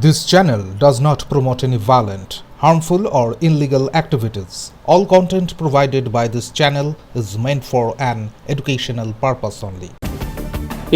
This channel does not promote any violent, harmful, or illegal activities. All content provided by this channel is meant for an educational purpose only.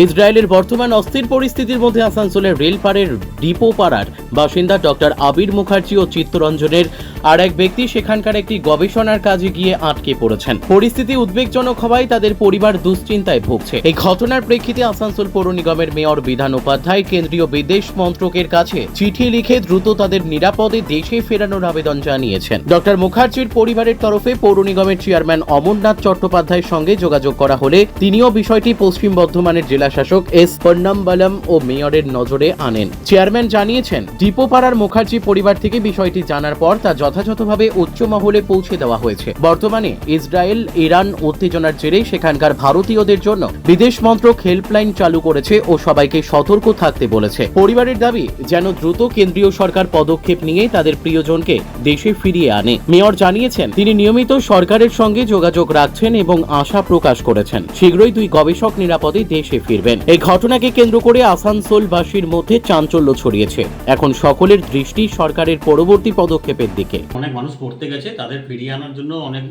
ইসরায়েলের বর্তমান অস্থির পরিস্থিতির মধ্যে আসানসোলের রেলপাড়ের depot পাড়ার বাসিন্দা doctor আবির মুখার্জি ও চিত্তরঞ্জনের আর এক ব্যক্তি সেখানকার একটি গবেষণার কাজে গিয়ে আটকে পড়েছেন। পরিস্থিতি উদ্বেগজনক হওয়ায় তাদের পরিবার দুশ্চিন্তায় ভুগছে। এই ঘটনার প্রেক্ষিতে আসানসোল পৌর নিগমের মেয়র বিধান উপাধ্যায় কেন্দ্রীয় বিদেশ মন্ত্রকের কাছে চিঠি লিখে দ্রুত তাদের নিরাপদে দেশে ফেরানোর আবেদন জানিয়েছেন। ডক্টর মুখার্জির পরিবারের তরফে পৌর নিগমের চেয়ারম্যান অমরনাথ চট্টোপাধ্যায়ের সঙ্গে যোগাযোগ করা হলে তিনিও বিষয়টি পশ্চিম বর্ধমানের জেলা শাসক এস পন্নাম্বালম ও মেয়রের নজরে আনেন। চেয়ারম্যান জানিয়েছেন, ডিপো পাড়ার মুখার্জি পরিবার থেকে বিষয়টি জানার পর তা যথাযথভাবে উচ্চ মহলে পৌঁছে দেওয়া হয়েছে। বর্তমানে ইসরায়েল ইরান উত্তেজনার জেরে সেখানকার ভারতীয়দের জন্য বিদেশ মন্ত্রক হেল্পলাইন চালু করেছে ও সবাইকে সতর্ক থাকতে বলেছে। পরিবারের দাবি যেন দ্রুত কেন্দ্রীয় সরকার পদক্ষেপ নিয়ে তাদের প্রিয়জনকে দেশে ফিরিয়ে আনে। মেয়র জানিয়েছেন, তিনি নিয়মিত সরকারের সঙ্গে যোগাযোগ রাখছেন এবং আশা প্রকাশ করেছেন শীঘ্রই দুই গবেষক নিরাপদে দেশে ফিরবেন। এই ঘটনাকে কেন্দ্র করে আসানসোলবাসীর মধ্যে চাঞ্চল্য ছড়িয়েছে। এখন সকলের দৃষ্টি সরকারের পরবর্তী পদক্ষেপের দিকে। অনেক মানুষ পড়তে গেছে, তাদের ফিরিয়ে আনার জন্য অনেক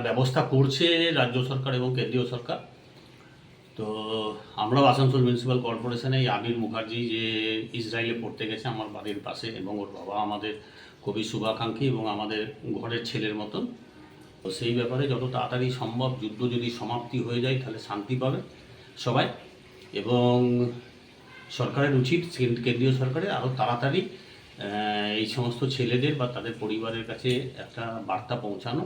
ব্যবস্থা করছে রাজ্য সরকার এবং কেন্দ্রীয় সরকার। তো আমরাও আসানসোল মিউনিসিপ্যাল কর্পোরেশনে এই আবির মুখার্জি যে ইসরায়েলে পড়তে গেছে আমার বাড়ির পাশে, এবং ওর বাবা আমাদের খুবই শুভাকাঙ্ক্ষী এবং আমাদের ঘরের ছেলের মতন। তো সেই ব্যাপারে যত তাড়াতাড়ি সম্ভব যুদ্ধ যদি সমাপ্তি হয়ে যায় তাহলে শান্তি পাবে সবাই, এবং সরকারের উচিত কেন্দ্রীয় সরকারের আরও তাড়াতাড়ি এই সমস্ত ছেলেদের বা তাদের পরিবারের কাছে একটা বার্তা পৌঁছানো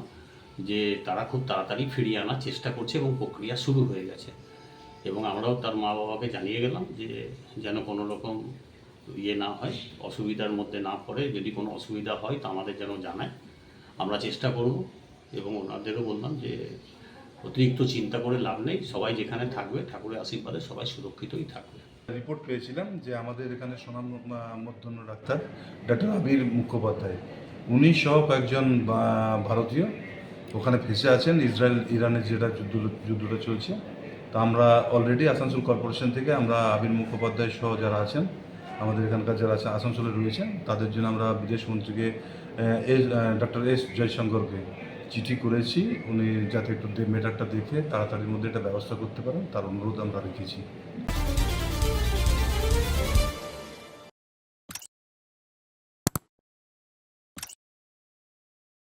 যে তারা খুব তাড়াতাড়ি ফিরিয়ে আনার চেষ্টা করছে এবং প্রক্রিয়া শুরু হয়ে গেছে। এবং আমরাও তার মা বাবাকে জানিয়ে গেলাম যে যেন কোনো রকম না হয়, অসুবিধার মধ্যে না পড়ে। যদি কোনো অসুবিধা হয় তা আমাদের যেন জানায়, আমরা চেষ্টা করব। এবং ওনাদেরও বললাম যে অতিরিক্ত চিন্তা করে লাভ নেই, সবাই যেখানে থাকবে ঠাকুরের আশীর্বাদে সবাই সুরক্ষিতই থাকবে। রিপোর্ট পেয়েছিলাম যে আমাদের এখানে স্বনামধন্য ডাক্তার ডক্টর আবির মুখোপাধ্যায়, উনি সহ কয়েকজন ভারতীয় ওখানে ফেসে আছেন ইসরায়েল ইরানের যেটা যুদ্ধটা চলছে। তা আমরা অলরেডি আসানসোল কর্পোরেশন থেকে আমরা আবির মুখোপাধ্যায় সহ যারা আছেন আমাদের এখানকার যারা আছেন আসানসোলে রয়েছেন তাদের জন্য আমরা বিদেশ মন্ত্রীকে ডক্টর এস জয়শঙ্করকে চিঠি করেছি, উনি যাতে একটু ম্যাটারটা দেখে তাড়াতাড়ির মধ্যে একটা ব্যবস্থা করতে পারেন তার অনুরোধ আমরা রেখেছি।